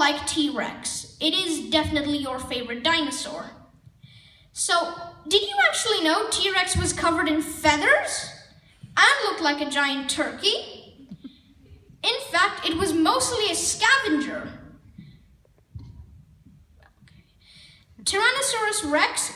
like T-Rex. It is definitely your favorite dinosaur. So, did you actually know T-Rex was covered in feathers and looked like a giant turkey? In fact, it was mostly a scavenger. Tyrannosaurus Rex,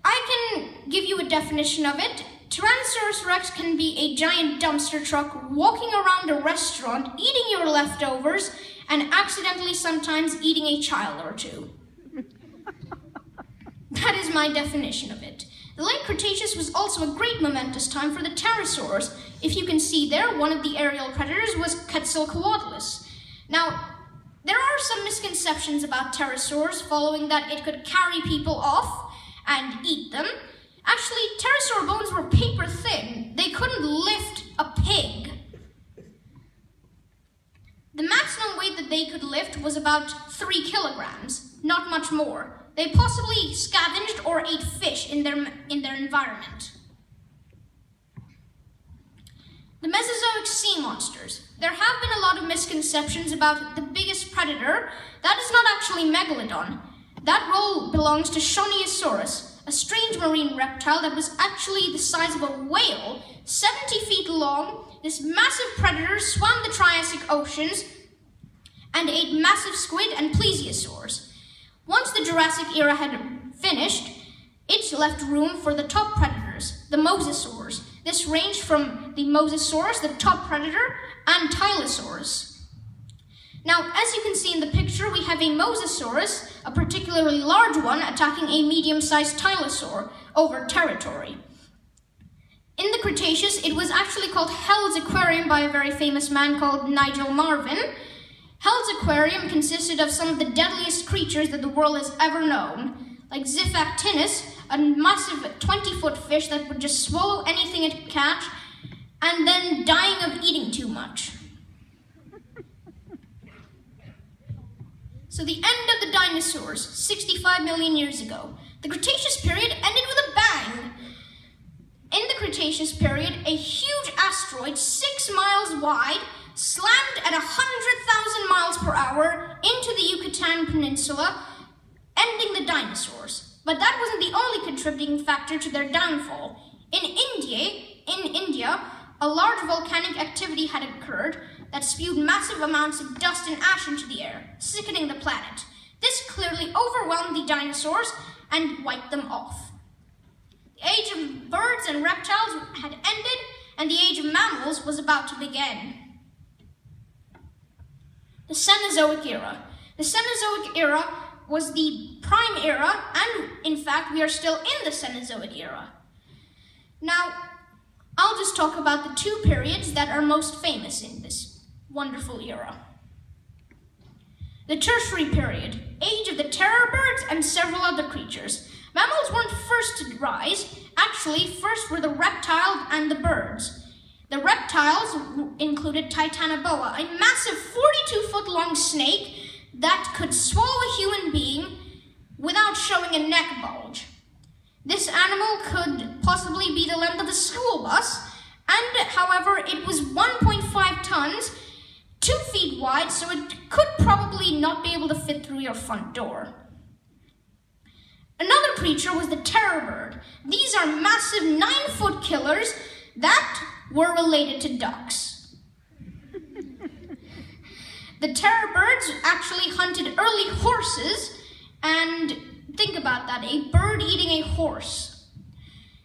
I can give you a definition of it. Tyrannosaurus Rex can be a giant dumpster truck walking around a restaurant, eating your leftovers, and accidentally sometimes eating a child or two. That is my definition of it. The late Cretaceous was also a great momentous time for the pterosaurs. If you can see there, one of the aerial predators was Quetzalcoatlus. Now, there are some misconceptions about pterosaurs, following that it could carry people off and eat them. Actually, pterosaur bones were paper thin. They couldn't lift a pig. The maximum weight that they could lift was about 3 kilograms, not much more. They possibly scavenged or ate fish in their environment. The Mesozoic sea monsters. There have been a lot of misconceptions about the biggest predator. That is not actually Megalodon. That role belongs to Shoniosaurus, a strange marine reptile that was actually the size of a whale, 70 feet long. This massive predator swam the Triassic oceans and ate massive squid and plesiosaurs. Once the Jurassic era had finished, it left room for the top predators, the mosasaurs. This ranged from the Mosasaurus, the top predator, and Ankylosaurus. Now, as you can see in the picture, we have a Mosasaurus, a particularly large one, attacking a medium-sized Tylosaur over territory. In the Cretaceous, it was actually called Hell's Aquarium by a very famous man called Nigel Marven. Hell's Aquarium consisted of some of the deadliest creatures that the world has ever known, like Xiphactinus, a massive 20-foot fish that would just swallow anything it could catch, and then dying of eating too much. So the end of the dinosaurs, 65 million years ago. The Cretaceous period ended with a bang. In the Cretaceous period, a huge asteroid 6 miles wide slammed at 100,000 miles per hour into the Yucatan Peninsula, ending the dinosaurs. But that wasn't the only contributing factor to their downfall. In India, a large volcanic activity had occurred that spewed massive amounts of dust and ash into the air, sickening the planet. This clearly overwhelmed the dinosaurs and wiped them off. The age of birds and reptiles had ended, and the age of mammals was about to begin. The Cenozoic era. The Cenozoic era was the prime era, and in fact, we are still in the Cenozoic era. Now, I'll just talk about the 2 periods that are most famous in this wonderful era. The Tertiary period, age of the terror birds and several other creatures. Mammals weren't first to rise. Actually, first were the reptiles and the birds. The reptiles included Titanoboa, a massive 42-foot-long snake that could swallow a human being without showing a neck bulge. This animal could possibly be the length of a school bus, and however, it was 1.5 tons, 2 feet wide, so it could probably not be able to fit through your front door. Another creature was the terror bird. These are massive 9-foot killers that were related to ducks. The terror birds actually hunted early horses, and think about that, a bird eating a horse.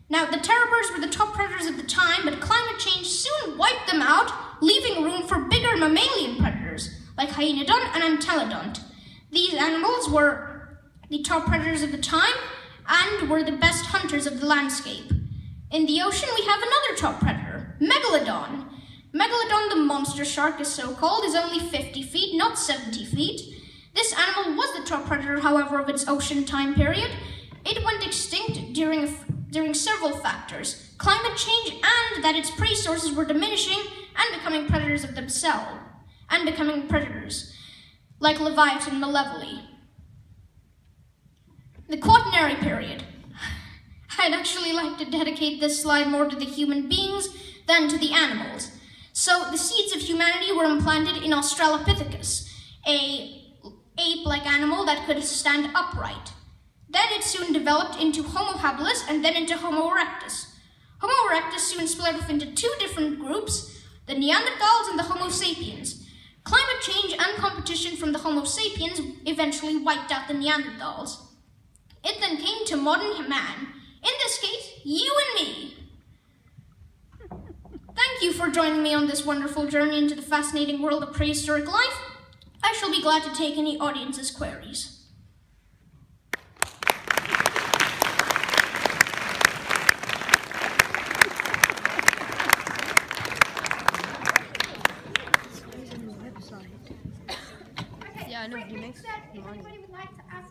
Now, the terror birds were the top predators of the time, but climate change soon wiped them out, leaving room for bigger mammalian predators, like Hyaenodon and Entelodont. These animals were the top predators of the time, and were the best hunters of the landscape. In the ocean, we have another top predator, Megalodon. Megalodon, the monster shark is so called, is only 50 feet, not 70 feet. This animal was the top predator, however, of its ocean time period. It went extinct during several factors, climate change and that its prey sources were diminishing and becoming predators of themselves, and becoming predators, like Leviathan Malevoli. The Quaternary period. I'd actually like to dedicate this slide more to the human beings than to the animals. So the seeds of humanity were implanted in Australopithecus, a ape-like animal that could stand upright. Then it soon developed into Homo habilis and then into Homo erectus. Homo erectus soon split off into two different groups, the Neanderthals and the Homo sapiens. Climate change and competition from the Homo sapiens eventually wiped out the Neanderthals. It then came to modern man, in this case, you and me. Thank you for joining me on this wonderful journey into the fascinating world of prehistoric life. I shall be glad to take any audience's queries.